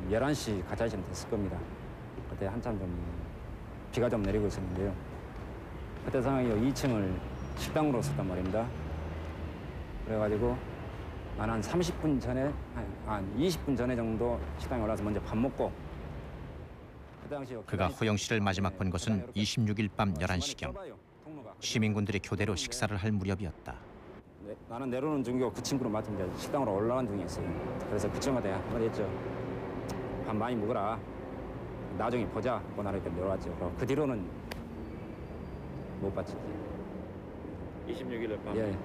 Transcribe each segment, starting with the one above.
11시 가까이쯤 됐을 겁니다. 그때 한참 좀 비가 좀 내리고 있었는데요. 그때 상황이 2층을 식당으로 썼단 말입니다. 그래가지고 난 한 30분 전에, 한 20분 전에 정도 식당에 올라서 먼저 밥 먹고 그 당시 그가 호영 씨를 마지막 본 것은 26일 밤 11시경. 시민군들이 교대로 식사를 할 무렵이었다. 나는 내려오는 중이고 그 친구는 마침 이제 식당으로 올라가는 중이었어요. 그래서 그 친구한테 한마디 했죠. 밥 많이 먹어라. 나중에 보자. 하고 나를 이렇게 내려왔죠. 그 뒤로는 못 봤지. 26일 밤? 예.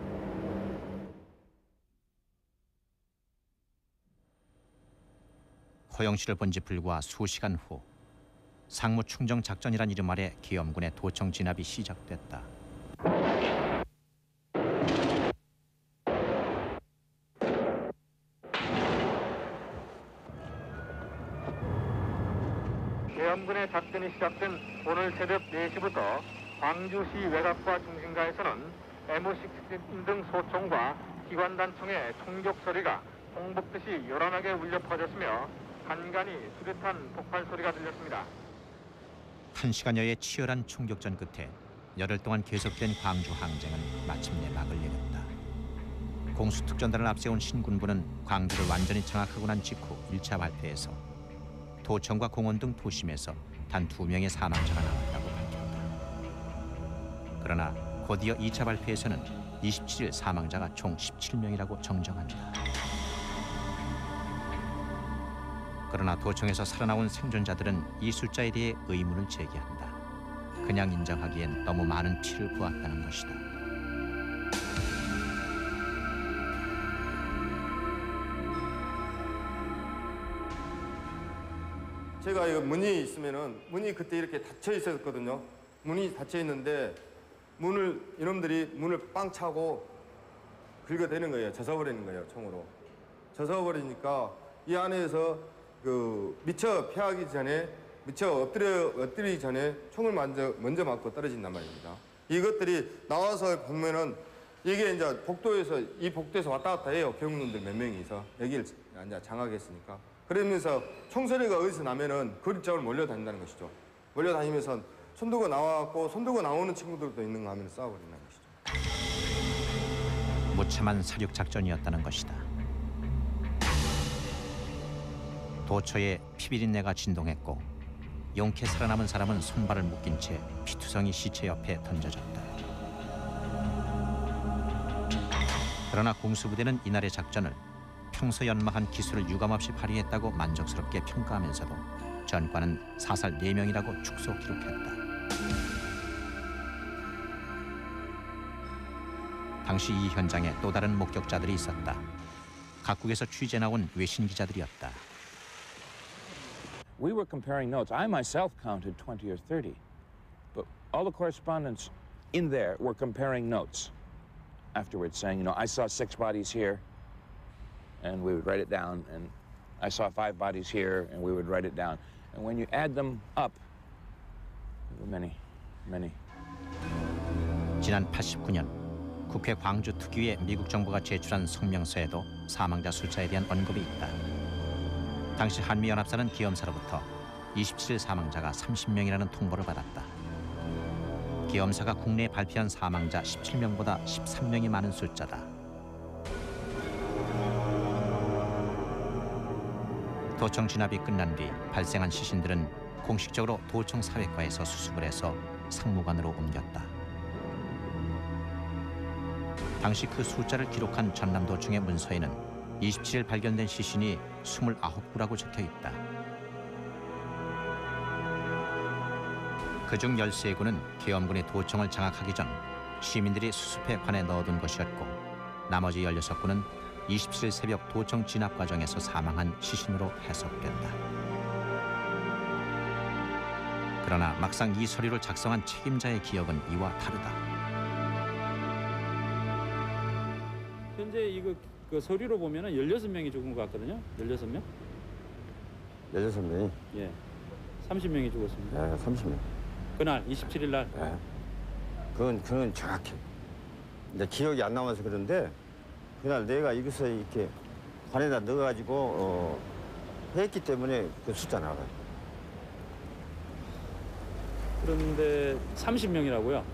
호영 씨를 본 지 불과 수시간 후 상무 충정 작전이란 이름 아래 계엄군의 도청 진압이 시작됐다. 계엄군의 작전이 시작된 오늘 새벽 4시부터 광주시 외곽과 중심가에서는 M16 등 소총과 기관단총의 총격 소리가 홍복듯이 요란하게 울려 퍼졌으며 간간히 수류탄 폭발 소리가 들렸습니다. 1시간여의 치열한 총격전 끝에 열흘 동안 계속된 광주 항쟁은 마침내 막을 내렸다. 공수특전단을 앞세운 신군부는 광주를 완전히 장악하고 난 직후 1차 발표에서 도청과 공원 등 도심에서 단 2명의 사망자가 나왔다고 밝혔다. 그러나 곧이어 2차 발표에서는 27일 사망자가 총 17명이라고 정정한다. 그러나 도청에서 살아나온 생존자들은 이 숫자에 대해 의문을 제기한다. 그냥 인정하기엔 너무 많은 피를 보았다는 것이다. 제가 이거 문이 있으면은 문이 그때 이렇게 닫혀 있었거든요. 문이 닫혀 있는데 이놈들이 문을 빵 차고 긁어대는 거예요. 젖어버리는 거예요, 총으로. 젖어버리니까 이 안에서 미처 피하기 전에, 미처 엎드리기 전에 총을 먼저 맞고 떨어진단 말입니다. 이것들이 나와서 보면은 이게 이제 이 복도에서 왔다 갔다 해요. 경운들 몇 명이서 여기를 이제 장악했으니까. 그러면서 총소리가 어디서 나면은 그쪽으로 몰려다닌다는 것이죠. 몰려다니면서 손 들고 나와갖고 손 들고 나오는 친구들도 있는가 하면 싸워버린다는 것이죠. 무참한 사륙 작전이었다는 것이다. 도처에 피비린내가 진동했고 용케 살아남은 사람은 손발을 묶인 채 피투성이 시체 옆에 던져졌다. 그러나 공수부대는 이날의 작전을 평소 연마한 기술을 유감없이 발휘했다고 만족스럽게 평가하면서도 전과는 사살 4명이라고 축소 기록했다. 당시 이 현장에 또 다른 목격자들이 있었다. 각국에서 취재 나온 외신 기자들이었다. We were comparing notes. I myself counted 20 or 30. But all the correspondents in there were comparing notes afterwards, saying, I saw 6 bodies here, and we would write it down, and I saw 5 bodies here, and we would write it down. And when you add them up, there were many, many. 지난 89년 국회 광주 특위에 미국 정부가 제출한 성명서에도 사망자 숫자에 대한 언급이 있다. 당시 한미연합사는 기엄사로부터 27일 사망자가 30명이라는 통보를 받았다. 기엄사가 국내에 발표한 사망자 17명보다 13명이 많은 숫자다. 도청 진압이 끝난 뒤 발생한 시신들은 공식적으로 도청 사회과에서 수습을 해서 상무관으로 옮겼다. 당시 그 숫자를 기록한 전남도청의 문서에는 27일 발견된 시신이 29구라고 적혀있다. 그중 13구는 계엄군이 도청을 장악하기 전 시민들이 수습해 관에 넣어둔 것이었고 나머지 16구는 27일 새벽 도청 진압 과정에서 사망한 시신으로 해석된다. 그러나 막상 이 서류를 작성한 책임자의 기억은 이와 다르다. 현재 이거 그 서류로 보면은 16명이 죽은 것 같거든요. 16명? 16명이? 예. 30명이 죽었습니다. 네, 30명. 그날 27일 날. 네. 그건 정확해. 이제 기억이 안 남아서 그런데 그날 내가 이것을 이렇게 관에다 넣어가지고 했기 때문에 그 숫자 나가요. 그런데 30명이라고요?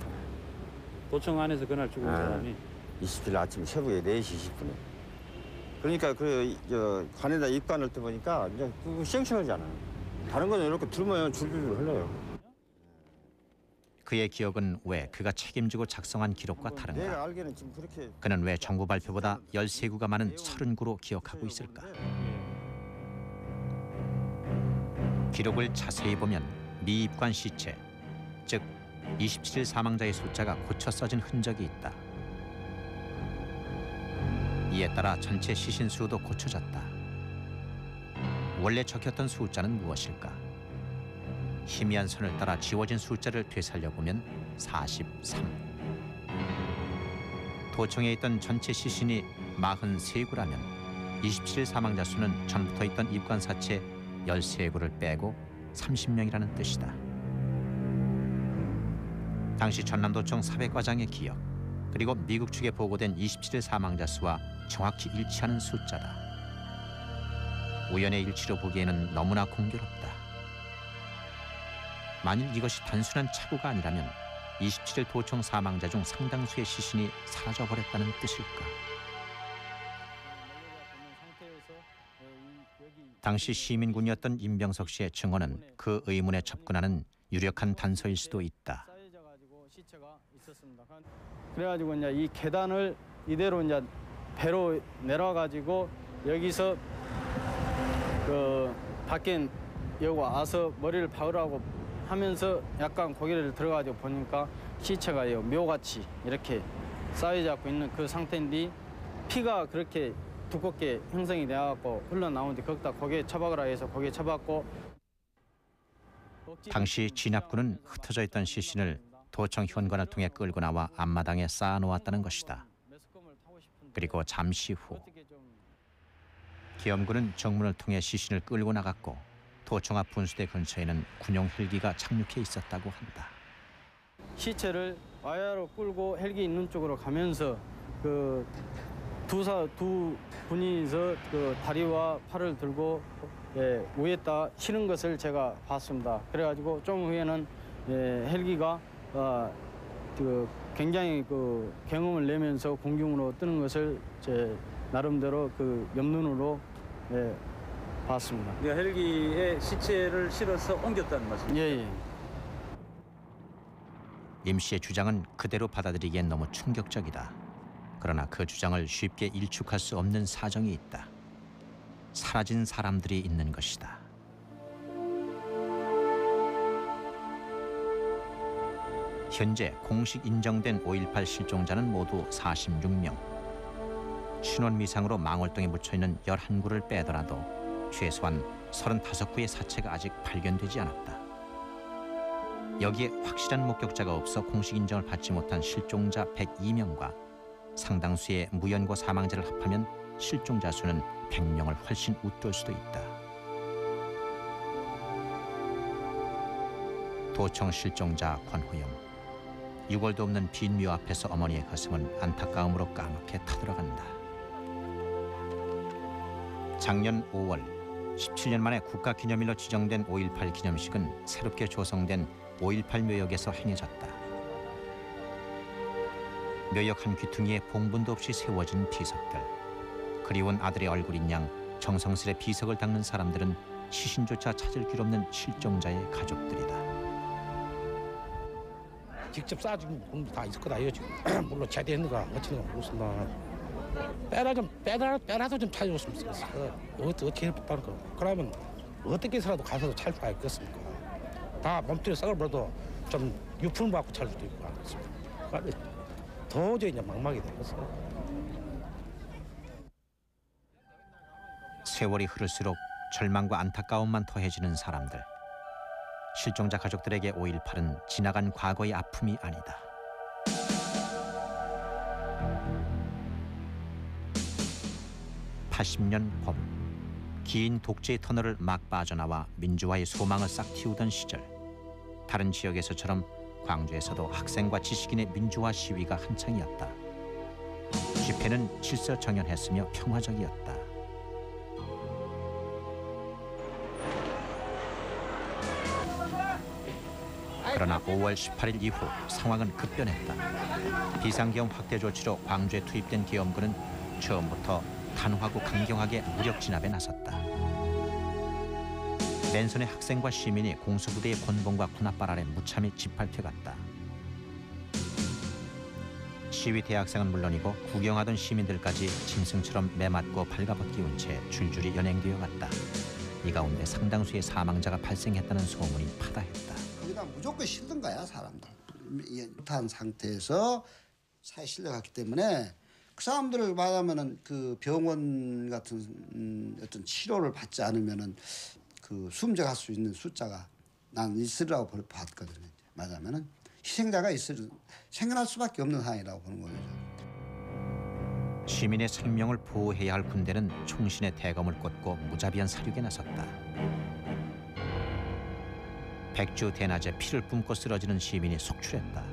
도청 안에서 그날 죽은 사람이 27일 아침 새벽에 4시 20분에. 그러니까 저 관에다 입관을 때 보니까 이제 그거 시행착오잖아요. 다른 거는 이렇게 들면 줄줄줄 흘러요. 그의 기억은 왜 그가 책임지고 작성한 기록과 내가 다른가? 알기에는 지금 그렇게 그는 왜 정부 발표보다 13구가 많은 30구로 기억하고 있을까? 기록을 자세히 보면 미입관 시체, 즉 27일 사망자의 숫자가 고쳐 써진 흔적이 있다. 이에 따라 전체 시신 수도 고쳐졌다. 원래 적혔던 숫자는 무엇일까? 희미한 선을 따라 지워진 숫자를 되살려보면 43. 도청에 있던 전체 시신이 43구라면 27일 사망자 수는 전부터 있던 입관사체 13구를 빼고 30명이라는 뜻이다. 당시 전남도청 사백과장의 기억, 그리고 미국 측에 보고된 27일 사망자 수와 정확히 일치하는 숫자다. 우연의 일치로 보기에는 너무나 공교롭다. 만일 이것이 단순한 착오가 아니라면 27일 도청 사망자 중 상당수의 시신이 사라져버렸다는 뜻일까? 당시 시민군이었던 임병석 씨의 증언은 그 의문에 접근하는 유력한 단서일 수도 있다. 그래가지고 이제 이 계단을 이대로 이제 배로 내려가지고 여기서 그 밖에 여기 와서 머리를 박으라고 하면서 약간 고개를 들어가지고 보니까 시체가 묘같이 이렇게 쌓여져 있는 그 상태인데 피가 그렇게 두껍게 형성이 되어갖고 흘러나오는데 거기다 고개 처박으라 해서 고개 처박고. 당시 진압군은 흩어져 있던 시신을 도청 현관을 통해 끌고 나와 앞마당에 쌓아놓았다는 것이다. 그리고 잠시 후 계엄군은 정문을 통해 시신을 끌고 나갔고 도청 앞 분수대 근처에는 군용 헬기가 착륙해 있었다고 한다. 시체를 와야로 끌고 헬기 있는 쪽으로 가면서 그 두 분이서 그 다리와 팔을 들고 위에다 치는 것을 제가 봤습니다. 그래가지고 좀 후에는 헬기가 그 굉장히 그 경음을 내면서 공중으로 뜨는 것을 제 나름대로 그 옆눈으로 봤습니다. 헬기에 시체를 실어서 옮겼다는 말씀이죠? 예. 임 씨의 주장은 그대로 받아들이기엔 너무 충격적이다. 그러나 그 주장을 쉽게 일축할 수 없는 사정이 있다. 사라진 사람들이 있는 것이다. 현재 공식 인정된 5.18 실종자는 모두 46명. 신원 미상으로 망월동에 묻혀있는 11구를 빼더라도 최소한 35구의 사체가 아직 발견되지 않았다. 여기에 확실한 목격자가 없어 공식 인정을 받지 못한 실종자 102명과 상당수의 무연고 사망자를 합하면 실종자 수는 100명을 훨씬 웃돌 수도 있다. 도청 실종자 권호영. 6월도 없는 빈 묘 앞에서 어머니의 가슴은 안타까움으로 까맣게 타들어간다. 작년 5월 17년 만에 국가기념일로 지정된 5.18 기념식은 새롭게 조성된 5.18 묘역에서 행해졌다. 묘역 한 귀퉁이에 봉분도 없이 세워진 비석들. 그리운 아들의 얼굴인 양 정성스레 비석을 닦는 사람들은 시신조차 찾을 길 없는 실종자의 가족들이다. 직접 쌓아준 분도 다 있을 거다 이거지. 물론 제대했는가 어찌는가 모르겠으나 빼라도 좀 찾아줬으면 좋겠어. 어떻게 해볼까? 그러면 어떻게 해서라도 가서도 찾을 수가 있겠습니까? 다 몸뚱이 썩을 버려도 좀 유품 받고 찾을 수도 있고 그렇습니다. 도저히 이제 막막이 되겠어. 세월이 흐를수록 절망과 안타까움만 더해지는 사람들. 실종자 가족들에게 5.18은 지나간 과거의 아픔이 아니다. (80년) 봄, 긴 독재의 터널을 막 빠져나와 민주화의 소망을 싹 틔우던 시절, 다른 지역에서처럼 광주에서도 학생과 지식인의 민주화 시위가 한창이었다. 집회는 질서정연했으며 평화적이었다. 그러나 5월 18일 이후 상황은 급변했다. 비상계엄 확대 조치로 광주에 투입된 계엄군은 처음부터 단호하고 강경하게 무력 진압에 나섰다. 맨손의 학생과 시민이 공수부대의 권봉과 군합발 아래 무참히 짓밟혀갔다. 시위 대학생은 물론이고 구경하던 시민들까지 짐승처럼 매맞고 발가벗기운 채 줄줄이 연행되어 갔다. 이 가운데 상당수의 사망자가 발생했다는 소문이 파다했다. 거기다 무조건 실든 거야 사람들. 못한 상태에서 사회 실려갔기 때문에 그 사람들을 말하면은 그 병원 같은 어떤 치료를 받지 않으면은 그 숨져갈 수 있는 숫자가 난 있으리라고 봤거든요. 말하면은 희생자가 생겨날 수밖에 없는 상황이라고 보는 거죠. 시민의 생명을 보호해야 할 군대는 총신의 대검을 꽂고 무자비한 사륙에 나섰다. 백주 대낮에 피를 뿜고 쓰러지는 시민이 속출했다.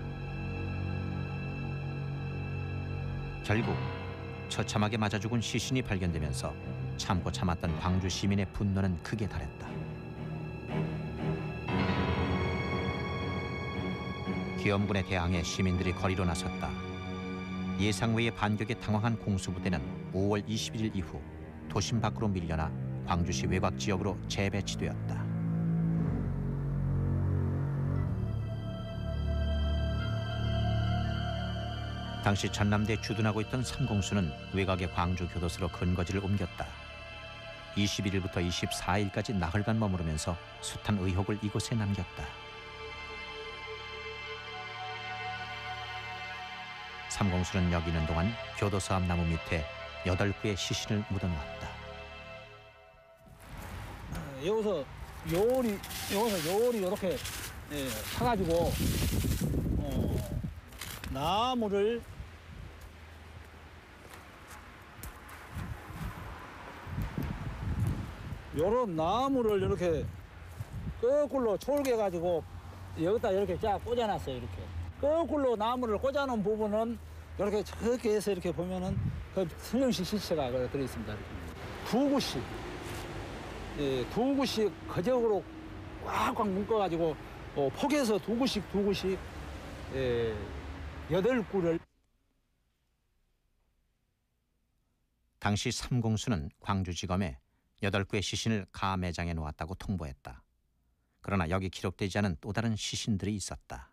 결국 처참하게 맞아 죽은 시신이 발견되면서 참고 참았던 광주 시민의 분노는 극에 달했다. 계엄군에 대항해 시민들이 거리로 나섰다. 예상 외의 반격에 당황한 공수부대는 5월 21일 이후 도심 밖으로 밀려나 광주시 외곽 지역으로 재배치되었다. 당시 전남대에 주둔하고 있던 삼공수는 외곽의 광주 교도소로 근거지를 옮겼다. 21일부터 24일까지 나흘간 머무르면서 숱한 의혹을 이곳에 남겼다. 삼공수는 여기 있는 동안 교도소 앞 나무 밑에 8구의 시신을 묻어놓았다. 여기서 요리 이렇게 사가지고 나무를 요런 나무를 이렇게 거꾸로 졸개 가지고 여기다 이렇게 쫙 꽂아놨어요. 이렇게 거꾸로 나무를 꽂아놓은 부분은 이렇게 저렇게 해서 이렇게 보면은 그 승용씨 시체가 들어 있습니다. 두 구씩, 두 구씩 거적으로 꽉꽉 묶어가지고 폭에서 두 구씩 8구를. 당시 삼공수는 광주지검에 8구의 시신을 가 매장해 놓았다고 통보했다. 그러나 여기 기록되지 않은 또 다른 시신들이 있었다.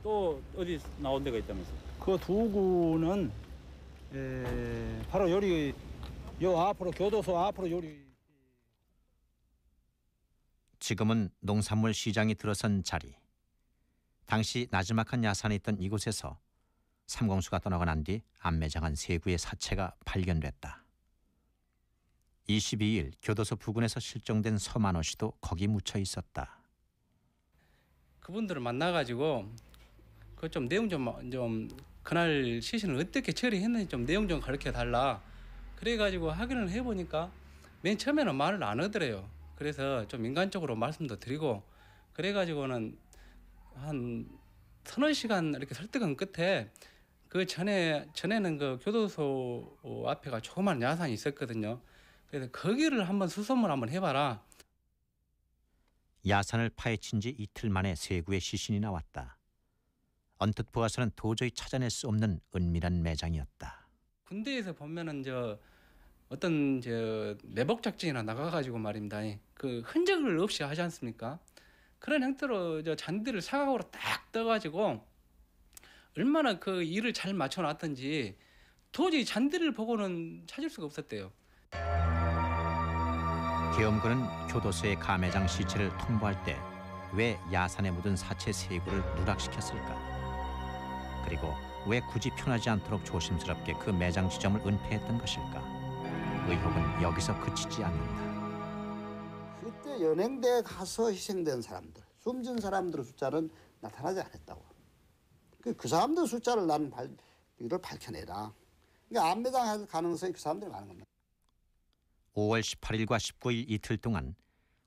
또 어디 나온 데가 있다면서? 그 두 구는 바로 요리 요 앞으로 교도소 앞으로 요리. 지금은 농산물 시장이 들어선 자리. 당시 나지막한 야산에 있던 이곳에서 삼공수가 떠나고 난 뒤 안매장한 3구의 사체가 발견됐다. 22일 교도소 부근에서 실종된 서만호 씨도 거기 묻혀 있었다. 그분들을 만나가지고 그 좀 내용 좀 그날 시신을 어떻게 처리했는지 좀 내용 좀 가르쳐 달라. 그래가지고 확인을 해보니까 맨 처음에는 말을 안 하더래요. 그래서 좀 인간적으로 말씀도 드리고 그래가지고는 한 3-4시간 이렇게 설득한 끝에 그 전에는 그 교도소 앞에가 조그만 야산이 있었거든요. 그래서 거기를 한번 수소문 한번 해봐라. 야산을 파헤친 지 이틀 만에 3구의 시신이 나왔다. 언뜻 보아서는 도저히 찾아낼 수 없는 은밀한 매장이었다. 군대에서 보면은 어떤 내복 작전이나 나가가지고 말입니다. 그 흔적을 없이 하지 않습니까? 그런 형태로 잔디를 사각으로 딱 떠가지고 얼마나 그 일을 잘 맞춰놨던지 도저히 잔디를 보고는 찾을 수가 없었대요. 계엄군은 교도소의 가매장 시체를 통보할 때 왜 야산에 묻은 사체 3구를 누락시켰을까? 그리고 왜 굳이 편하지 않도록 조심스럽게 그 매장 지점을 은폐했던 것일까? 의혹은 여기서 그치지 않는다. 그때 연행대에 가서 희생된 사람들, 숨진 사람들의 숫자는 나타나지 않았다고. 그 사람들 숫자를 나는 이걸 밝혀내라. 그러니까 안매장할 가능성이 그 사람들이 많은 겁니다. 5월 18일과 19일 이틀 동안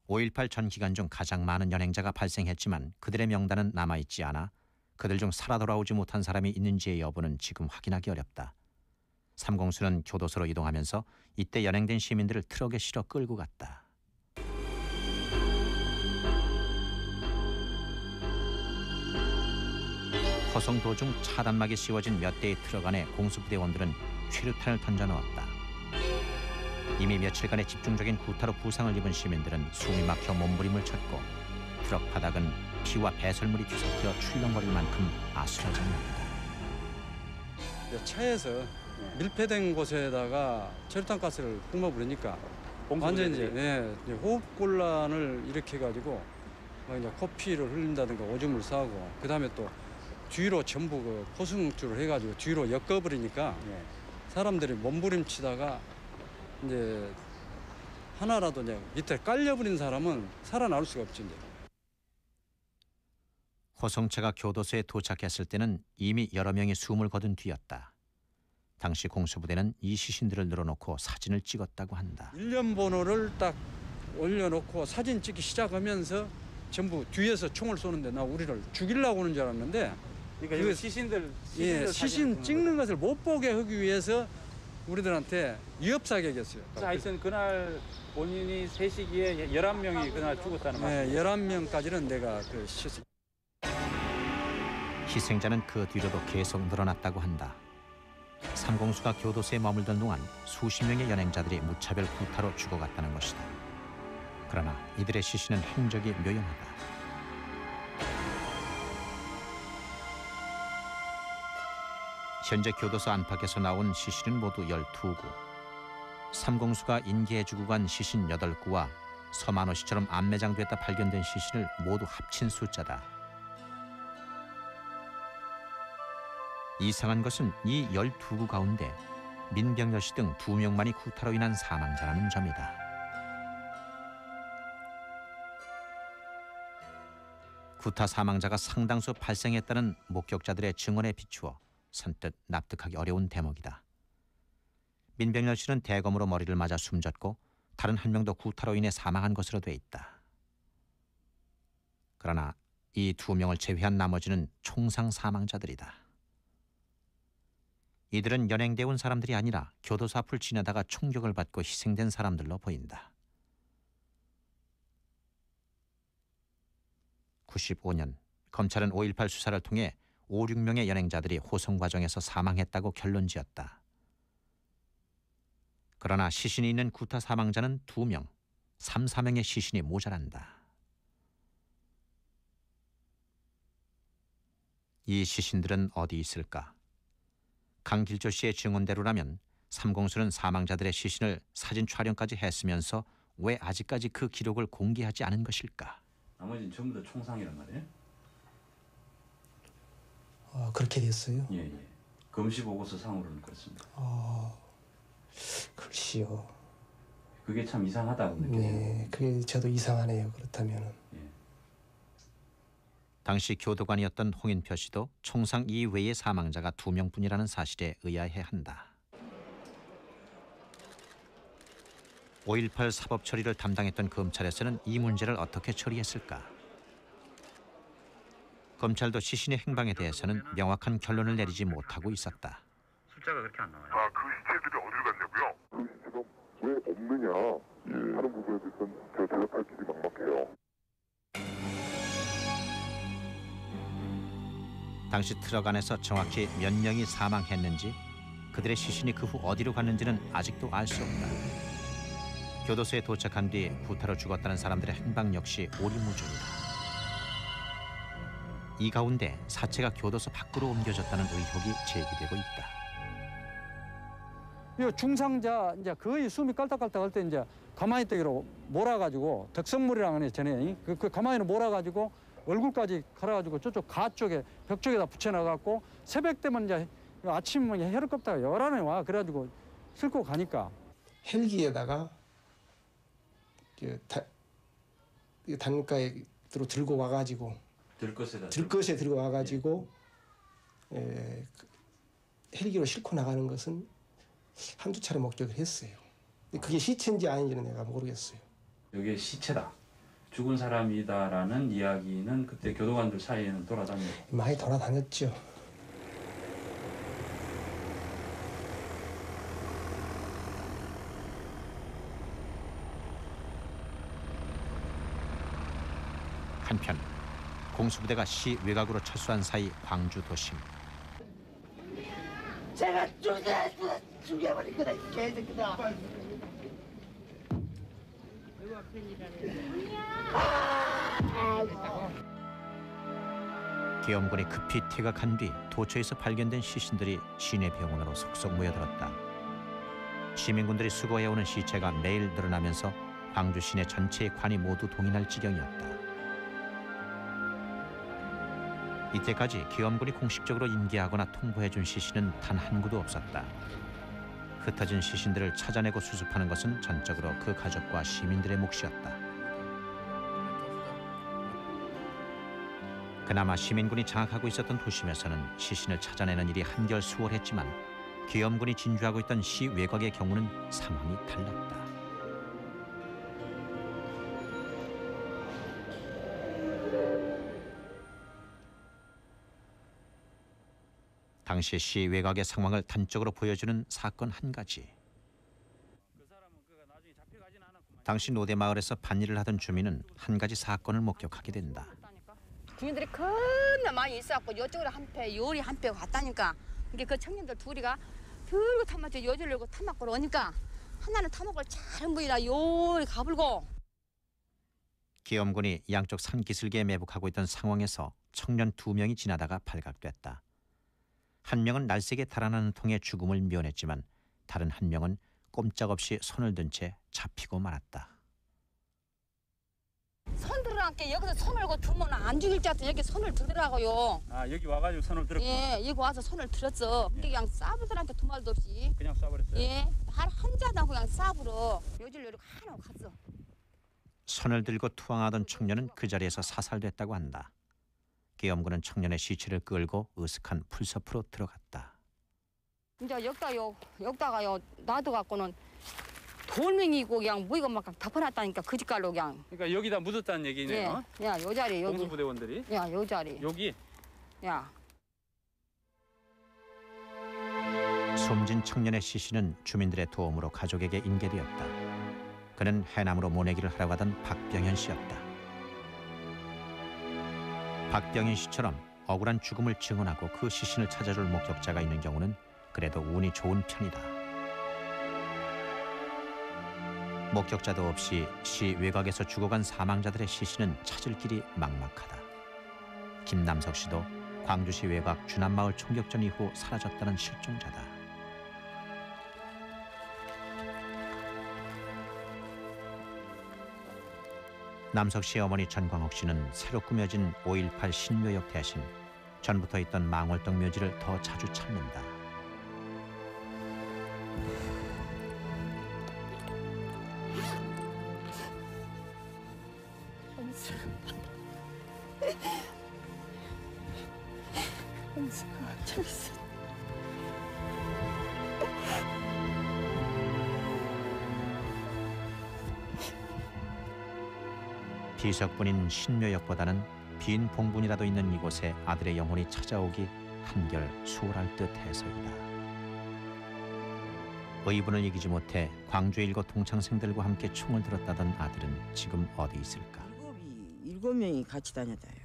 5.18 전 기간 중 가장 많은 연행자가 발생했지만 그들의 명단은 남아있지 않아 그들 중 살아 돌아오지 못한 사람이 있는지의 여부는 지금 확인하기 어렵다. 삼공수는 교도소로 이동하면서 이때 연행된 시민들을 트럭에 실어 끌고 갔다. 호송 도중 차단막이 씌워진 몇 대의 트럭 안에 공수부대원들은 최루탄을 던져 넣었다. 이미 며칠간의 집중적인 구타로 부상을 입은 시민들은 숨이 막혀 몸부림을 쳤고 트럭 바닥은 피와 배설물이 뒤섞여 출렁거릴 만큼 아수라장이었다. 차에서 밀폐된 곳에다가 철탄 가스를 뿜어버리니까 완전 이제 호흡곤란을 일으켜가지고 이제 코피를 흘린다든가 오줌을 싸고 그다음에 또 뒤로 전부 그 포승줄을 해가지고 뒤로 엮어버리니까 사람들이 몸부림치다가 이제 하나라도 이제 밑에 깔려버린 사람은 살아나올 수가 없지 이제. 호송차가 교도소에 도착했을 때는 이미 여러 명이 숨을 거둔 뒤였다. 당시 공수부대는 이 시신들을 늘어놓고 사진을 찍었다고 한다. 일련 번호를 딱 올려놓고 사진 찍기 시작하면서 전부 뒤에서 총을 쏘는데 나 우리를 죽이려고 하는 줄 알았는데 그러니까 시신들 시신 찍는 것을 못 보게 하기 위해서 우리들한테 위협 사격이었어요. 하여튼 그날 본인이 3시기에 11명이 그날 죽었다는 말씀. 11명까지는 내가 그 희생자는 그 뒤로도 계속 늘어났다고 한다. 삼공수가 교도소에 머물던 동안 수십 명의 연행자들이 무차별 구타로 죽어갔다는 것이다. 그러나 이들의 시신은 행적이 묘연하다. 현재 교도소 안팎에서 나온 시신은 모두 12구. 삼공수가 인계해주고 간 시신 8구와 서만호 씨처럼 안매장됐다 발견된 시신을 모두 합친 숫자다. 이상한 것은 이 12구 가운데 민병렬 씨 등 2명만이 구타로 인한 사망자라는 점이다. 구타 사망자가 상당수 발생했다는 목격자들의 증언에 비추어 선뜻 납득하기 어려운 대목이다. 민병렬 씨는 대검으로 머리를 맞아 숨졌고 다른 한 명도 구타로 인해 사망한 것으로 돼 있다. 그러나 이 2명을 제외한 나머지는 총상 사망자들이다. 이들은 연행돼 온 사람들이 아니라 교도소 앞을 지나다가 총격을 받고 희생된 사람들로 보인다. 95년 검찰은 5.18 수사를 통해 5, 6명의 연행자들이 호송 과정에서 사망했다고 결론지었다. 그러나 시신이 있는 구타 사망자는 2명, 3, 4명의 시신이 모자란다. 이 시신들은 어디 있을까? 강길조 씨의 증언대로라면 삼공수는 사망자들의 시신을 사진 촬영까지 했으면서 왜 아직까지 그 기록을 공개하지 않은 것일까? 나머지는 전부 다 총상이란 말이에요? 그렇게 됐어요? 예. 검시 보고서 상으로는 그렇습니다. 글쎄요. 그게 참 이상하다고 느껴요. 네, 그게 저도 이상하네요. 그렇다면은. 당시 교도관이었던 홍인표 씨도 총상 이외의 사망자가 2명뿐이라는 사실에 의아해한다. 5.18 사법 처리를 담당했던 검찰에서는 이 문제를 어떻게 처리했을까? 검찰도 시신의 행방에 대해서는 명확한 결론을 내리지 못하고 있었다. 숫자가 그렇게 안 나와요. 그 시체들이 어디로 갔냐고요? 그 시체가 왜 없느냐 하는 부분에 대해서는 제가 대답할 길이 막막해요. 당시 트럭 안에서 정확히 몇 명이 사망했는지 그들의 시신이 그 후 어디로 갔는지는 아직도 알 수 없다. 교도소에 도착한 뒤 구타로 죽었다는 사람들의 행방 역시 오리무중이다. 이 가운데 사체가 교도소 밖으로 옮겨졌다는 의혹이 제기되고 있다. 이 중상자 이제 거의 숨이 깔딱깔딱할 때 이제 가만히 있다기로 몰아가지고 덕성물이라고 하네 전에 그 가만히 몰아가지고 얼굴까지 갈아가지고 저쪽 가 쪽에 벽 쪽에다 붙여놔갖고 새벽 되면 이제 아침 헬리콥터가 열안에 와 그래가지고 싣고 가니까 헬기에다가 단가에 들고 와가지고 들것에 들고 와가지고 헬기로 싣고 나가는 것은 한두 차례 목격을 했어요. 근데 그게 시체인지 아닌지는 내가 모르겠어요. 이게 시체다. 죽은 사람이다라는 이야기는 그때 교도관들 사이에는 돌아다녔고 많이 돌아다녔죠. 한편 공수부대가 시 외곽으로 철수한 사이 광주 도심. 제가 죽여버릴 거다, 이 개새끼다. 계엄군이 급히 퇴각한 뒤 도처에서 발견된 시신들이 시내 병원으로 속속 모여들었다. 시민군들이 수거해오는 시체가 매일 늘어나면서 광주 시내 전체의 관이 모두 동인할 지경이었다. 이때까지 계엄군이 공식적으로 인계하거나 통보해준 시신은 단 한 구도 없었다. 흩어진 시신들을 찾아내고 수습하는 것은 전적으로 그 가족과 시민들의 몫이었다. 그나마 시민군이 장악하고 있었던 도심에서는 시신을 찾아내는 일이 한결 수월했지만 계엄군이 진주하고 있던 시 외곽의 경우는 상황이 달랐다. 당시 시 외곽의 상황을 단적으로 보여주는 사건 한 가지. 당시 노대마을에서 밭일을 하던 주민은 한 가지 사건을 목격하게 된다. 주민들이 겁나 많이 있어갖고 이쪽으로 한패, 요리 한패 왔다니까. 이게 그 청년들 둘이가 들고 타마저 여지르고 타막으로 오니까 하나는 타막을 잘 보이라 요리 가불고. 계엄군이 양쪽 산 기슭에 매복하고 있던 상황에서 청년 2명이 지나다가 발각됐다. 한 명은 날쌔게 달아나는 통에 죽음을 면했지만 다른 한 명은 꼼짝없이 손을 든 채 잡히고 말았다. 손 들어갈게 여기서 손을 두면 안 죽일 줄 알았더니 여기 손을 들더라고요. 아 여기 와가지고 손을 들었구나. 예, 여기 와서 손을 들었어. 근데 그냥 싸부들한테 두 말도 없이. 그냥 쏴버렸어요? 예, 한 자당 그냥 싸부러 요질요리 하나 갔어. 손을 들고 투항하던 청년은 그 자리에서 사살됐다고 한다. 계엄군은 청년의 시체를 끌고 으슥한 풀숲으로 들어갔다. 이제 여기다가요 놔둬갖고는 돌멩이고 그냥 무이가 막 덮어놨다니까 그 집갈로 그냥. 그러니까 여기다 묻었다는 얘기네요. 예, 야, 요 자리 여기. 공수부대원들이. 야, 요 자리. 여기. 야. 숨진 청년의 시신은 주민들의 도움으로 가족에게 인계되었다. 그는 해남으로 모내기를 하러 가던 박병현 씨였다. 박병현 씨처럼 억울한 죽음을 증언하고 그 시신을 찾아줄 목격자가 있는 경우는 그래도 운이 좋은 편이다. 목격자도 없이 시 외곽에서 죽어간 사망자들의 시신은 찾을 길이 막막하다. 김남석 씨도 광주시 외곽 주남마을 총격전 이후 사라졌다는 실종자다. 남석 씨의 어머니 전광옥 씨는 새로 꾸며진 5.18 신묘역 대신 전부터 있던 망월동 묘지를 더 자주 찾는다. 비석뿐인 신묘역보다는 빈 봉분이라도 있는 이곳에 아들의 영혼이 찾아오기 한결 수월할 듯해서이다. 의분을 이기지 못해 광주에 일곱 동창생들과 함께 총을 들었다던 아들은 지금 어디 있을까? 일곱 명이 같이 다녔다요.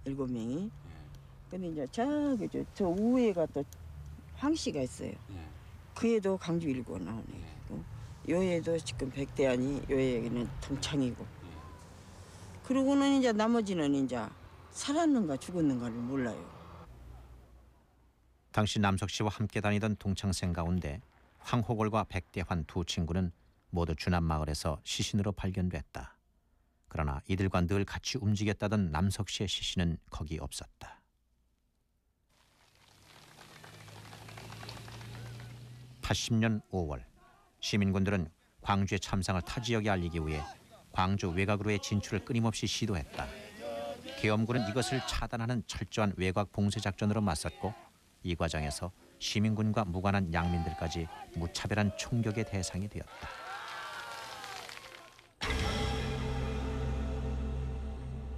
7명이. 근데 이제 저 우회가 또 황씨가 있어요. 그 애도 광주 일고 나오네. 요 애도 지금 백대안이 요 애는 동창이고. 그러고는 이제 나머지는 이제 살았는가 죽었는가를 몰라요. 당시 남석 씨와 함께 다니던 동창생 가운데 황호골과 백대환 두 친구는 모두 주남마을에서 시신으로 발견됐다. 그러나 이들과 늘 같이 움직였다던 남석 씨의 시신은 거기 없었다. (80년 5월) 시민군들은 광주의 참상을 타 지역에 알리기 위해 광주 외곽으로의 진출을 끊임없이 시도했다. 계엄군은 이것을 차단하는 철저한 외곽 봉쇄 작전으로 맞섰고 이 과정에서 시민군과 무관한 양민들까지 무차별한 총격의 대상이 되었다.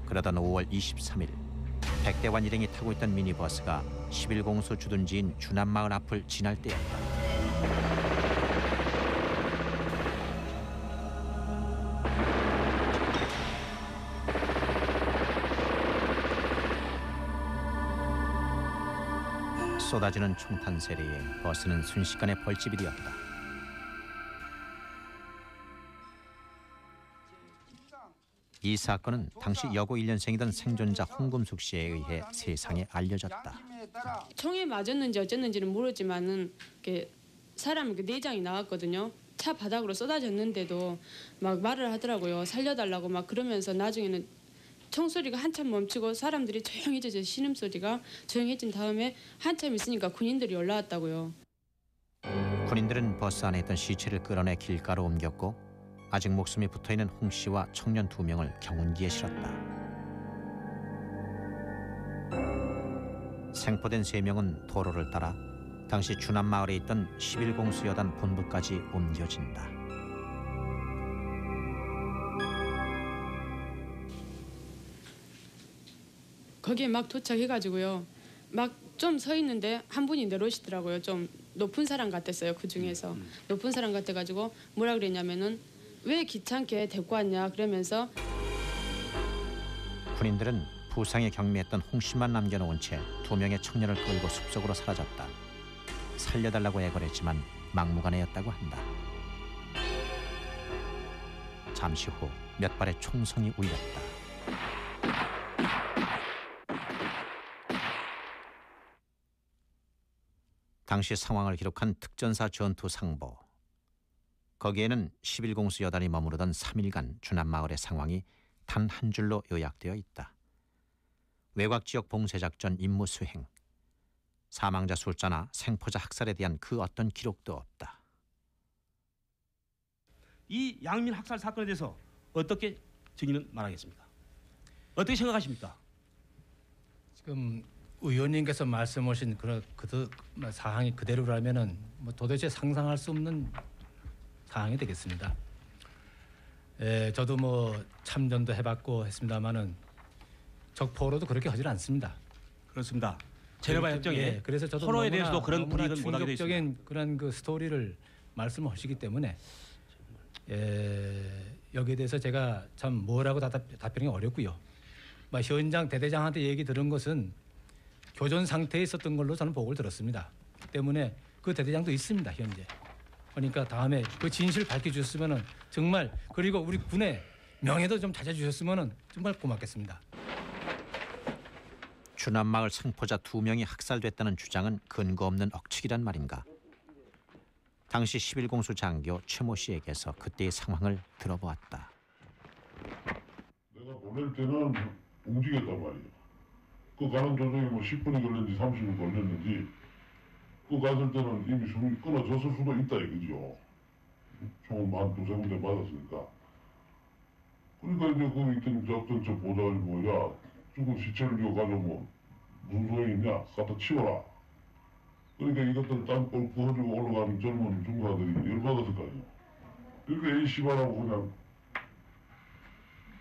그러던 5월 23일 백대환 일행이 타고 있던 미니버스가 11공수 주둔지인 주남마을 앞을 지날 때였다. 쏟아지는 총탄 세례에 버스는 순식간에 벌집이 되었다. 이 사건은 당시 여고 1년생이던 생존자 홍금숙 씨에 의해 세상에 알려졌다. 총에 맞았는지 어쨌는지는 모르지만은 사람 내장이 나왔거든요. 차 바닥으로 쏟아졌는데도 막 말을 하더라고요. 살려달라고 막 그러면서 나중에는 총소리가 한참 멈추고 사람들이 조용해져서 신음소리가 조용해진 다음에 한참 있으니까 군인들이 올라왔다고요. 군인들은 버스 안에 있던 시체를 끌어내 길가로 옮겼고 아직 목숨이 붙어있는 홍 씨와 청년 2명을 경운기에 실었다. 생포된 3명은 도로를 따라 당시 주남마을에 있던 11공수여단 본부까지 옮겨진다. 거기에 막 도착해가지고요. 막 좀 서 있는데 한 분이 내려오시더라고요. 좀 높은 사람 같았어요. 그 중에서 높은 사람 같아가지고 뭐라 그랬냐면은 왜 귀찮게 데리고 왔냐 그러면서 군인들은 부상에 경미했던 홍 씨만 남겨놓은 채 2명의 청년을 끌고 숲속으로 사라졌다. 살려달라고 애걸했지만 막무가내였다고 한다. 잠시 후 몇 발의 총성이 울렸다. 당시 상황을 기록한 특전사 전투 상보. 거기에는 11공수 여단이 머무르던 3일간 주남마을의 상황이 단 한 줄로 요약되어 있다. 외곽 지역 봉쇄작전 임무 수행, 사망자 숫자나 생포자 학살에 대한 그 어떤 기록도 없다. 이 양민 학살 사건에 대해서 어떻게 증인은 말하겠습니까? 어떻게 생각하십니까? 지금 의원님께서 말씀하신 그 사항이 그대로라면은 뭐 도대체 상상할 수 없는 사항이 되겠습니다. 저도 뭐 참전도 해봤고 했습니다만은 적포로도 그렇게 하질 않습니다. 그렇습니다. 제네바 협정에 그래서 저도 서로에 대해서도 그런 분위기는 못 하게 돼 있습니다. 충격적인 그런 그 스토리를 말씀하시기 때문에 여기에 대해서 제가 참 뭐라고 답변이 어렵고요. 뭐 현장 대대장한테 얘기 들은 것은 교전 상태에 있었던 걸로 저는 보고를 들었습니다. 때문에 그 대대장도 있습니다 현재. 그러니까 다음에 그 진실을 밝혀주셨으면은 정말 그리고 우리 군의 명예도 좀 찾아주셨으면은 정말 고맙겠습니다. 주남마을 생포자 2명이 학살됐다는 주장은 근거 없는 억측이란 말인가? 당시 11공수 장교 최모 씨에게서 그때의 상황을 들어보았다. 내가 보낼 때는 움직였단 말이야. 그 가는 도중에 뭐 10분이 걸렸는지 30분 걸렸는지 그 갔을 때는 이미 숨이 끊어졌을 수도 있다 이거죠. 총을 한 2-3군데 맞았으니까. 그러니까 이제 그 있던 작전처 보좌관이 야 죽은 시체를 이거 가지고 무슨 소용이 있냐? 갖다 치워라. 그러니까 이것들 땅볼 구워주고 올라가는 젊은 중사들이 열받았을 거 아니에요. 이렇게 이 씨발하고 그냥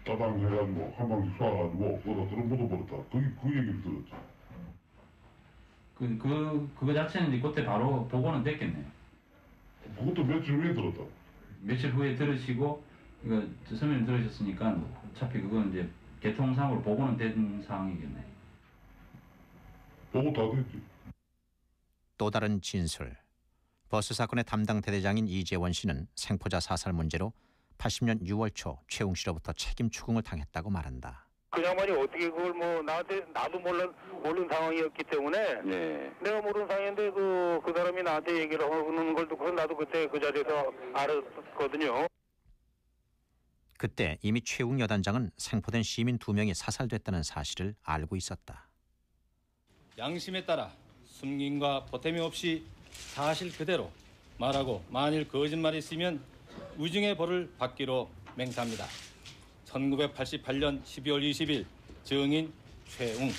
따당 해가지고 한 방씩 쏴가지고 거기다 그런 묻어버렸다. 그 얘기를 들었죠. 그거 자체는 이제 그때 바로 보고는 됐겠네요. 그것도 며칠 후에 들었다. 며칠 후에 들으시고 이거 서면을 들으셨으니까 어차피 그건 이제 개통상으로 보고는 된 상황이겠네. 보고 다 됐지. 또 다른 진술. 버스 사건의 담당 대대장인 이재원 씨는 생포자 사살 문제로 80년 6월 초 최웅 씨로부터 책임 추궁을 당했다고 말한다. 그 양반이 어떻게 그걸 뭐 나도 모르는 상황이었기 때문에 내가 모르는 상황인데 그 사람이 나한테 얘기를 하는 걸 듣고 나도 그때 그 자리에서 알았거든요. 그때 이미 최웅 여단장은 생포된 시민 2명이 사살됐다는 사실을 알고 있었다. 양심에 따라 숨김과 보탬이 없이 사실 그대로 말하고 만일 거짓말이 있으면 위증의 벌을 받기로 맹세합니다. 1988년 12월 20일 증인 최웅.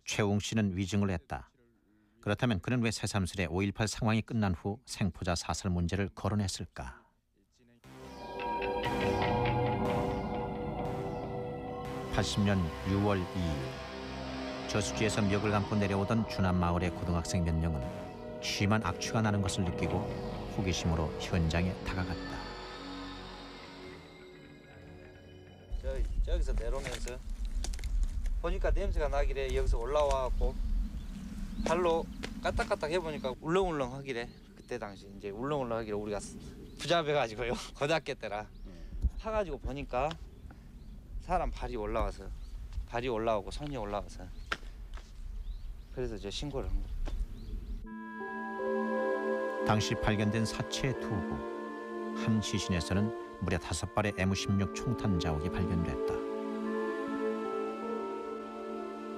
최웅 씨는 위증을 했다. 그렇다면 그는 왜 새삼스레 5.18 상황이 끝난 후 생포자 사살 문제를 거론했을까? (80년 6월 2일) 저수지에서 멱을 감고 내려오던 주남마을의 고등학생 몇 명은 심한 악취가 나는 것을 느끼고 호기심으로 현장에 다가갔다. 저기서 내려오면서 보니까 냄새가 나길래 여기서 올라와갖고 발로 까딱까딱 해보니까 울렁울렁하기래. 그때 당시 이제 울렁울렁하기래. 우리가 부잡해가지고요. 고등학교 때라 타가지고 보니까 사람 발이 올라오고 손이 올라와서 그래서 저 신고를 한 거예요. 당시 발견된 사체의 투구. 한 시신에서는 무려 5발의 M16 총탄 자국이 발견됐다.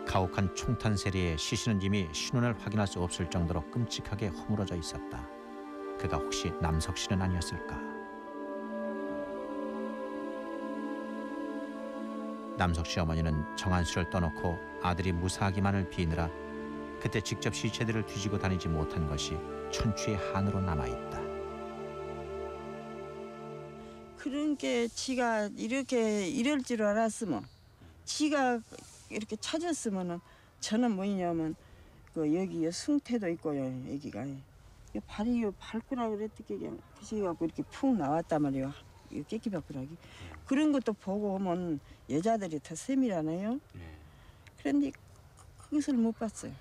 가혹한 총탄 세례에 시신은 이미 신원을 확인할 수 없을 정도로 끔찍하게 허물어져 있었다. 그가 혹시 남석 씨는 아니었을까? 남석 씨 어머니는 정한수를 떠놓고 아들이 무사하기만을 비느라 그때 직접 시체들을 뒤지고 다니지 못한 것이 천추의 한으로 남아있다. 그런 게 지가 이렇게 이럴 줄 알았으면 지가 이렇게 찾았으면은 저는 뭐냐면 그 여기에 숭태도 있고요. 여기가 이 발이 발가락 이렇게 그냥 그래갖고 이렇게 푹 나왔단 말이에요. 이 깨끼 발가락이 그런 것도 보고 오면 여자들이 더 세밀하네요. 그런데 그것을 못 봤어요.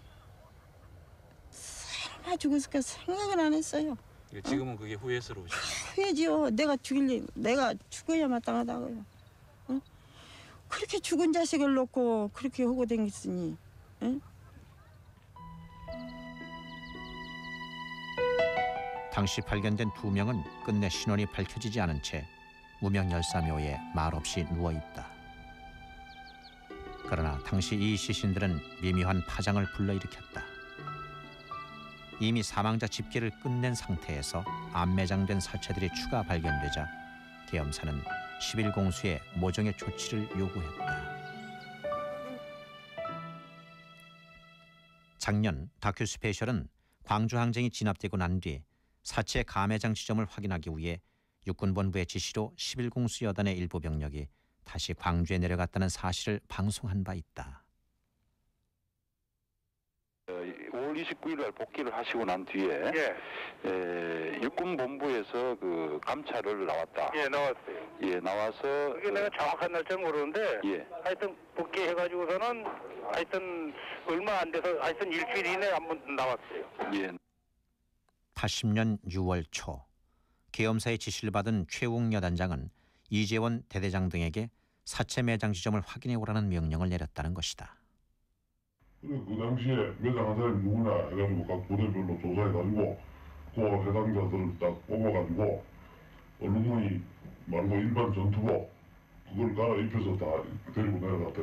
설마 죽었을까 생각은 안 했어요. 지금은 그게 후회스러우시죠? 후회지요. 내가 죽어야 마땅하다고요. 어? 그렇게 죽은 자식을 놓고 그렇게 하고 댕겼으니. 응? 당시 발견된 2명은 끝내 신원이 밝혀지지 않은 채 무명 열사묘에 말없이 누워있다. 그러나 당시 이 시신들은 미묘한 파장을 불러일으켰다. 이미 사망자 집계를 끝낸 상태에서 암매장된 사체들이 추가 발견되자 계엄사는 11공수에 모종의 조치를 요구했다. 작년 다큐 스페셜은 광주 항쟁이 진압되고 난 뒤 사체 가매장 지점을 확인하기 위해 육군본부의 지시로 11공수 여단의 일부 병력이 다시 광주에 내려갔다는 사실을 방송한 바 있다. 5월 29일 날 복귀를 하시고 난 뒤에 육군본부에서 그 감찰을 나왔다. 예, 나왔어요. 예, 나와서 그게 내가 정확한 날짜는 모르는데 하여튼 복귀해가지고서는 하여튼 얼마 안 돼서 하여튼 일주일 이내에 한 번 나왔어요. 예. 80년 6월 초 계엄사의 지시를 받은 최웅 여단장은 이재원 대대장 등에게 사체 매장 지점을 확인해 오라는 명령을 내렸다는 것이다. 그 당시에 매장한 사람이 누구냐 해가지고 각 부대별로 조사해가지고 그 해당자들을 딱 뽑아가지고 언론이 말고 일반 전투복 그걸 갈아입혀서 다 데리고 내려갔다.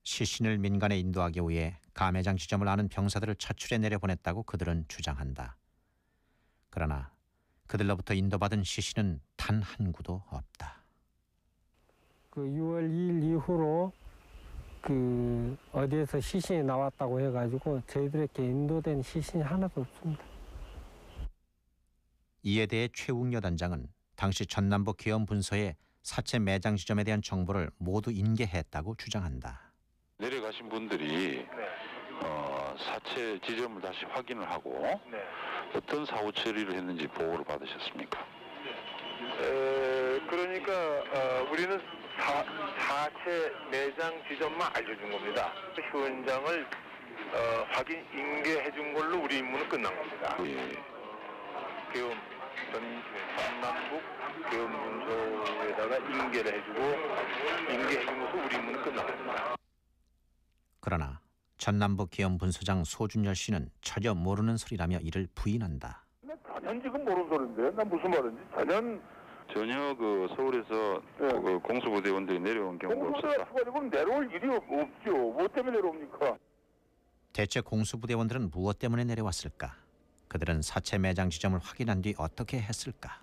시신을 민간에 인도하기 위해 가매장 지점을 아는 병사들을 차출해 내려보냈다고 그들은 주장한다. 그러나 그들로부터 인도받은 시신은 단 한 구도 없다. 그 6월 2일 이후로 그 어디에서 시신이 나왔다고 해가지고 저희들에게 인도된 시신이 하나도 없습니다. 이에 대해 최웅 여단장은 당시 전남부 계엄 분서에 사체 매장 지점에 대한 정보를 모두 인계했다고 주장한다. 내려가신 분들이 사체 지점을 다시 확인을 하고 어떤 사후 처리를 했는지 보고를 받으셨습니까? 그러니까 우리는 사체 매장 지점만 알려준 겁니다. 현장을 확인 인계해 준 걸로 우리 임무는 끝난 겁니다. 계엄 전남북 계엄 문서에다가 인계를 해주고 인계해 준 것으로 우리 임무는 끝난 겁니다. 그러나 전남부 계엄 분서장 소준열 씨는 전혀 모르는 소리라며 이를 부인한다. 전혀 지금 모르는 소리인데 난 무슨 말인지 전혀 그 서울에서 그 공수부대원들이 내려온 경우가 없었다. 공수부대가 내려올 일이 없죠. 뭐 때문에 내려옵니까? 대체 공수부대원들은 무엇 때문에 내려왔을까? 그들은 사체 매장 지점을 확인한 뒤 어떻게 했을까?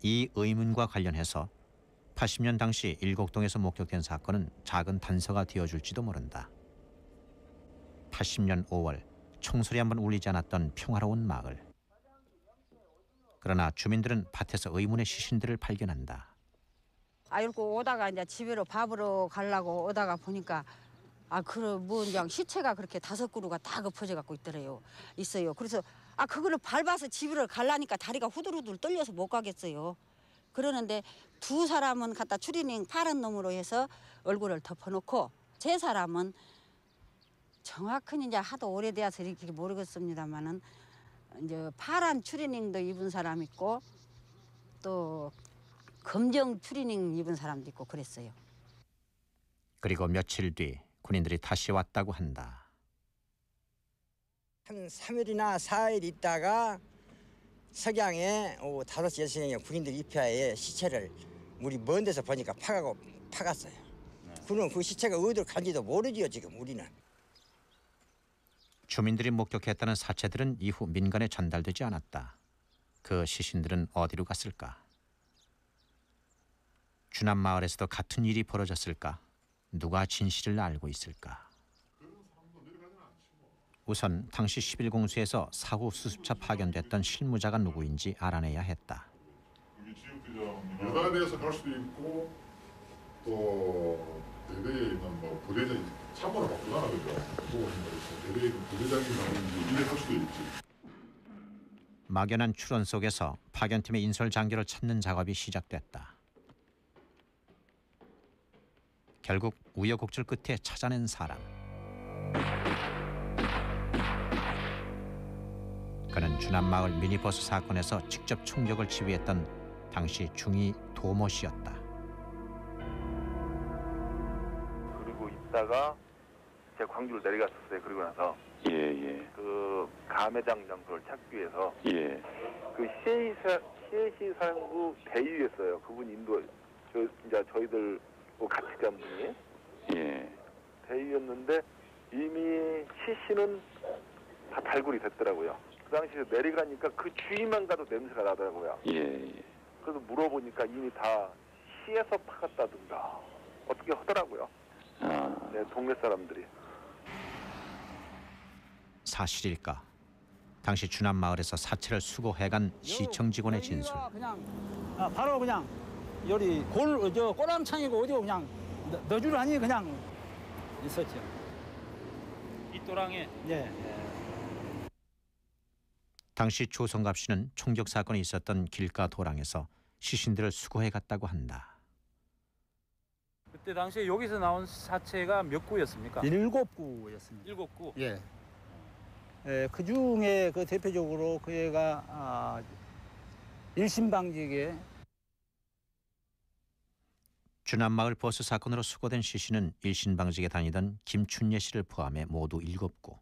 이 의문과 관련해서 80년 당시 일곡동에서 목격된 사건은 작은 단서가 되어줄지도 모른다. 80년 5월 총소리 한번 울리지 않았던 평화로운 마을. 그러나 주민들은 밭에서 의문의 시신들을 발견한다. 이렇게 오다가 이제 집으로 밥으로 가려고 오다가 보니까 뭐 그냥 시체가 그렇게 5그루가 다 엎어져 갖고 있어요. 그래서 그거를 밟아서 집으로 가려니까 다리가 후들후들 떨려서 못 가겠어요. 그러는데 두 사람은 갖다 추리닝 파란 놈으로 해서 얼굴을 덮어놓고 세 사람은 정확히 이제 하도 오래돼서 이렇게 모르겠습니다만은 이제 파란 추리닝도 입은 사람 있고 또 검정 추리닝 입은 사람도 있고 그랬어요. 그리고 며칠 뒤 군인들이 다시 왔다고 한다. 한 3일이나 4일 있다가 석양에 오후 5시 6시경에 군인들 입회하에 시체를 우리 먼 데서 보니까 파갔어요. 그는 그 시체가 어디로 간지도 모르지요 지금 우리는. 주민들이 목격했다는 사체들은 이후 민간에 전달되지 않았다. 그 시신들은 어디로 갔을까? 주남 마을에서도 같은 일이 벌어졌을까? 누가 진실을 알고 있을까? 우선 당시 11공수에서 사후 수습차 파견됐던 실무자가 누구인지 알아내야 했다. 여단에 대해서 갈 수도 있고 또 대대에 있는 뭐 부대장 참모를 바꾸잖아 그죠? 대대에 있는 부대장이 일을 할 수도 있지. 막연한 추론 속에서 파견팀의 인솔 장교를 찾는 작업이 시작됐다. 결국 우여곡절 끝에 찾아낸 사람. 그는 주남마을 미니버스 사건에서 직접 총격을 지휘했던 당시 중위 도모 씨였다. 그리고 있다가 제가 광주로 내려갔었어요. 그리고 나서 그 감회장 장소를 찾기 위해서 그 CAC 사령부 대위였어요. 그분 인도 이제 저희들 같이 간 분이 대위였는데 이미 CC는 다 발굴이 됐더라고요. 그 당시에 내려가니까 그 주위만 가도 냄새가 나더라고요. 그래서 물어보니까 이미 다 시에서 파갔다든가 어떻게 하더라고요. 네, 동네 사람들이. 사실일까? 당시 주남 마을에서 사체를 수거해간 시청 직원의 진술. 그냥 바로 그냥 여기 꼬랑창이고 어디고 그냥 너주라니 그냥 있었죠. 이 또랑에. 네. 당시 조성갑 씨는 총격 사건이 있었던 길가 도랑에서 시신들을 수거해 갔다고 한다. 그때 당시에 여기서 나온 사체가 몇 구였습니까? 7구였습니다. 7구. 예. 그 중에 그 대표적으로 그 애가 일신방직에 주남마을 버스 사건으로 수거된 시신은 일신방직에 다니던 김춘예 씨를 포함해 모두 7구.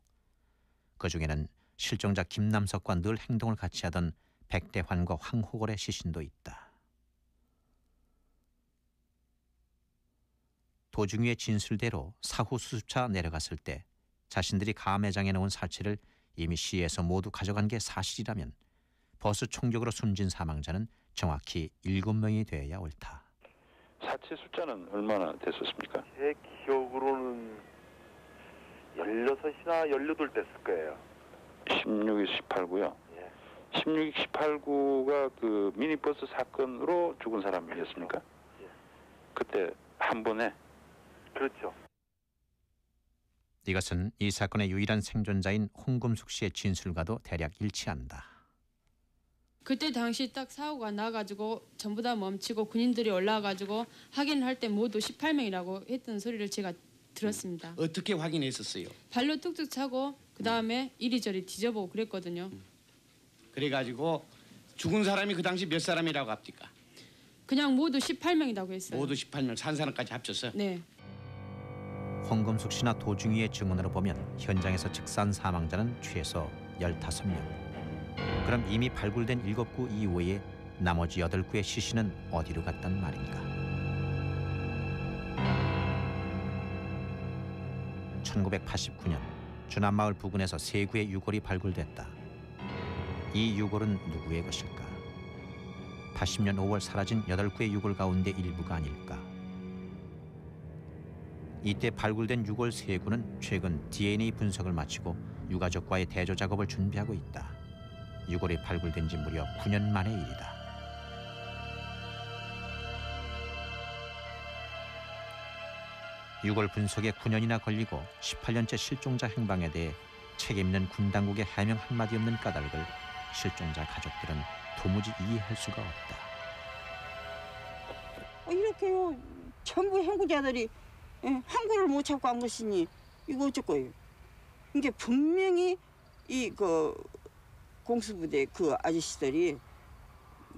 그중에는 실종자 김남석과 늘 행동을 같이 하던 백대환과 황호걸의 시신도 있다. 도중위의 진술대로 사후 수습차 내려갔을 때 자신들이 감회장에 놓은 사체를 이미 시에서 모두 가져간 게 사실이라면 버스 총격으로 숨진 사망자는 정확히 7명이 되어야 옳다. 사체 숫자는 얼마나 됐었습니까? 제 기억으로는 16이나 18 됐을 거예요. 16이 18구요. 16이 18구가 그 미니버스 사건으로 죽은 사람이었습니까? 그때 한 번에? 그렇죠. 이것은 이 사건의 유일한 생존자인 홍금숙 씨의 진술과도 대략 일치한다. 그때 당시 딱 사고가 나가지고 전부 다 멈추고 군인들이 올라와가지고 확인할 때 모두 18명이라고 했던 소리를 제가 들었습니다. 어떻게 확인했었어요? 발로 뚝뚝 차고 그 다음에 이리저리 뒤져보고 그랬거든요. 그래가지고 죽은 사람이 그 당시 몇 사람이라고 합니까? 그냥 모두 18명이라고 했어요. 모두 18명, 산 사람까지 합쳐서? 네. 홍금숙 씨나 도중위의 증언으로 보면 현장에서 즉사한 사망자는 최소 15명. 그럼 이미 발굴된 7구 이후에 나머지 8구의 시신은 어디로 갔단 말인가? 1989년 주남마을 부근에서 3구의 유골이 발굴됐다. 이 유골은 누구의 것일까? 80년 5월 사라진 8구의 유골 가운데 일부가 아닐까? 이때 발굴된 유골 3구는 최근 DNA 분석을 마치고 유가족과의 대조 작업을 준비하고 있다. 유골이 발굴된 지 무려 9년 만의 일이다. 유골 분석에 9년이나 걸리고 18년째 실종자 행방에 대해 책임있는 군 당국의 해명 한마디 없는 까닭을 실종자 가족들은 도무지 이해할 수가 없다. 이렇게요. 전부 행구자들이 항구를 못 찾고 한 것이니 이거 어쩔 거예요. 이게 분명히 이 그 공수부대 그 아저씨들이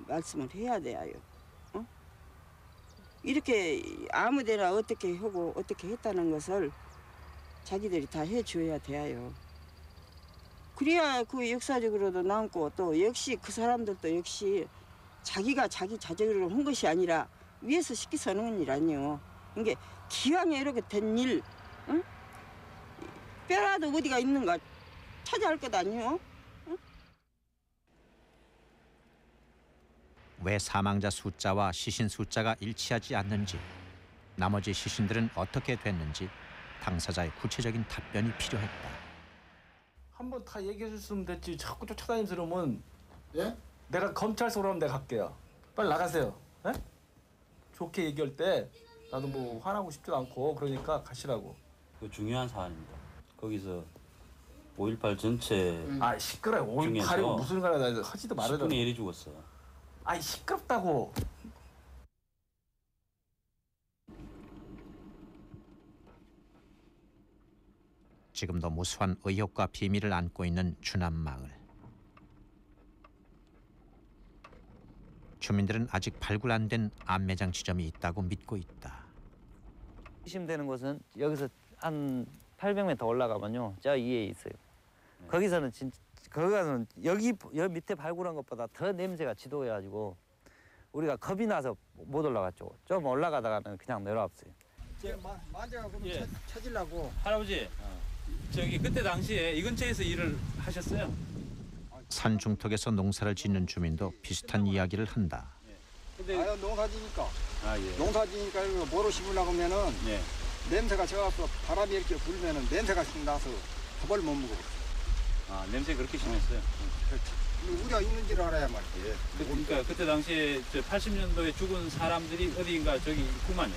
말씀을 해야 돼요. 이렇게 아무데나 어떻게 하고 어떻게 했다는 것을 자기들이 다 해줘야 돼요. 그래야 그 역사적으로도 남고 또 역시 그 사람들도 역시 자기가 자기 자적으로 한 것이 아니라 위에서 시키서는 일 아니요. 이게 기왕에 이렇게 된 일, 응? 뼈라도 어디가 있는가 찾아야 할 것 아니요. 응? 왜 사망자 숫자와 시신 숫자가 일치하지 않는지, 나머지 시신들은 어떻게 됐는지 당사자의 구체적인 답변이 필요했다. 한번 다 얘기해 줬으면 됐지. 자꾸 쫓아다니면서 그러면 내가 검찰서로 하면 내가 갈게요. 빨리 나가세요. 예? 좋게 얘기할 때 나도 뭐 화나고 싶지도 않고 그러니까 가시라고. 그 중요한 사안입니다. 거기서 5.18 전체 아 시끄러워. 5.18이고 무슨 가라 하지도 말아라. 10분의 1이 죽었어. 아이 시끄럽다고. 지금도 무수한 의혹과 비밀을 안고 있는 주남마을. 주민들은 아직 발굴 안 된 안매장 지점이 있다고 믿고 있다. 의심되는 곳은 여기서 한 800m 올라가면요, 저 위에 있어요. 거기서는 여기 밑에 발굴한 것보다 더 냄새가 지독해가지고 우리가 겁이 나서 못 올라갔죠. 좀 올라가다가는 그냥 내려왔어요. 만져가 그럼 찾으려고. 할아버지, 저기 그때 당시에 이 근처에서 일을 하셨어요? 산 중턱에서 농사를 짓는 주민도 비슷한 이야기를 한다. 아유 농사지니까. 예. 농사지니까 이거 뭐로 심으려고 하면은 냄새가 져갖고 바람이 이렇게 불면은 냄새가 나서 밥을 못 먹어. 아 냄새 그렇게 심했어요? 우리가 있는 줄 알아야 말이지. 그러니까 그때 당시에 저 80년도에 죽은 사람들이 어디인가 저기 있구만요.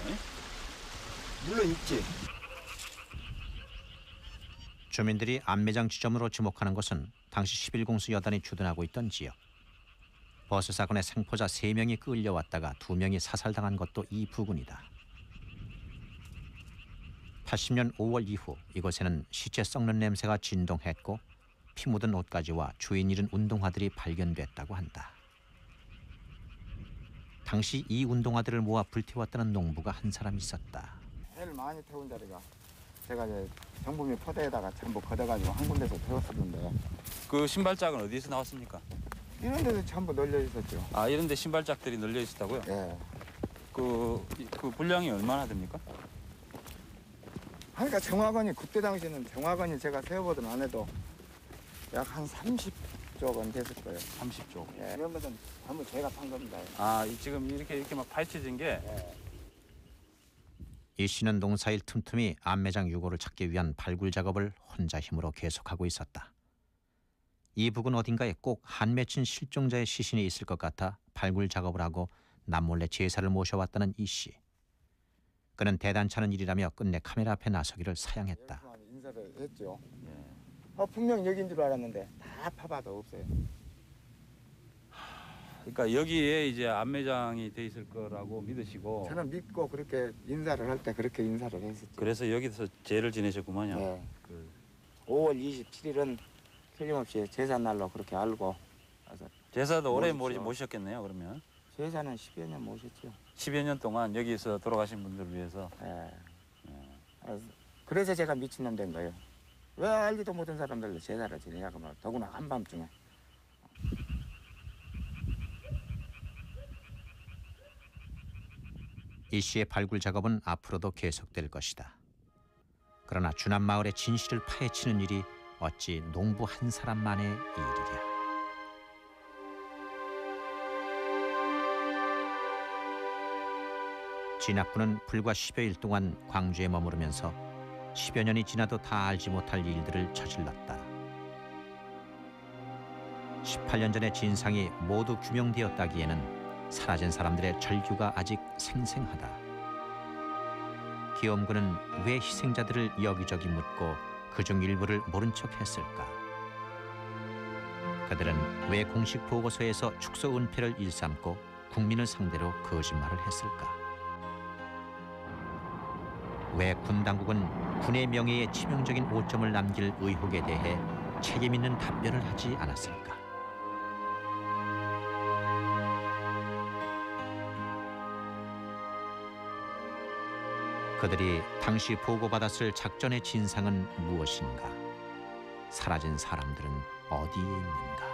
물론 있지. 주민들이 안매장 지점으로 지목하는 것은 당시 11공수 여단이 주둔하고 있던 지역. 버스 사건의 생포자 3명이 끌려왔다가 2명이 사살당한 것도 이 부근이다. 80년 5월 이후 이곳에는 시체 썩는 냄새가 진동했고 피 묻은 옷가지와 주인 잃은 운동화들이 발견됐다고 한다. 당시 이 운동화들을 모아 불태웠다는 농부가 한 사람 있었다. 해를 많이 태운 자리가 제가 이제 정부미 포대에다가 전부 걷어가지고 한 군데서 태웠었는데 그 신발짝은 어디서 나왔습니까? 이런 데서 전부 널려 있었죠. 아 이런 데 신발짝들이 널려 있었다고요? 네. 그 분량이 얼마나 됩니까? 그러니까 정확하니 그때 당시에는 정확하니 제가 세어보든 안 해도 약 한 30쪽은 됐을 거예요. 30쪽. 예. 이런 것은 전부 제가 판 겁니다. 아 지금 이렇게 막 파헤쳐진 게. 이 씨는 농사일 틈틈이 안매장 유골을 찾기 위한 발굴 작업을 혼자 힘으로 계속하고 있었다. 이 부근 어딘가에 꼭 한 맺힌 실종자의 시신이 있을 것 같아 발굴 작업을 하고 남몰래 제사를 모셔왔다는 이 씨. 그는 대단찮은 일이라며 끝내 카메라 앞에 나서기를 사양했다. 인사를 했죠. 분명 여긴 줄 알았는데 다 파봐도 없어요. 그러니까 여기에 이제 안매장이 돼 있을 거라고 믿으시고. 저는 믿고 그렇게 인사를 할 때 그렇게 인사를 했었죠. 그래서 여기서 제를 지내셨구만요. 네. 5월 27일은 틀림없이 제삿날로 그렇게 알고. 제사도 오래 모셨겠네요. 그러면. 제사는 10여 년 모셨죠. 10여 년 동안 여기서 돌아가신 분들을 위해서. 그래서 제가 미친놈 된 거예요. 왜 알지도 못한 사람들로 제사를 지내냐고 말. 더구나 한밤중에. 이 씨의 발굴 작업은 앞으로도 계속될 것이다. 그러나 주남마을의 진실을 파헤치는 일이 어찌 농부 한 사람만의 일이랴. 진학군은 불과 10여일 동안 광주에 머무르면서 10여 년이 지나도 다 알지 못할 일들을 저질렀다. 18년 전의 진상이 모두 규명되었다기에는 사라진 사람들의 절규가 아직 생생하다. 기엄군은 왜 희생자들을 여기저기 묻고 그중 일부를 모른 척했을까? 그들은 왜 공식 보고서에서 축소 은폐를 일삼고 국민을 상대로 거짓말을 했을까? 왜 군 당국은 군의 명예에 치명적인 오점을 남길 의혹에 대해 책임 있는 답변을 하지 않았을까? 그들이 당시 보고받았을 작전의 진상은 무엇인가? 사라진 사람들은 어디에 있는가?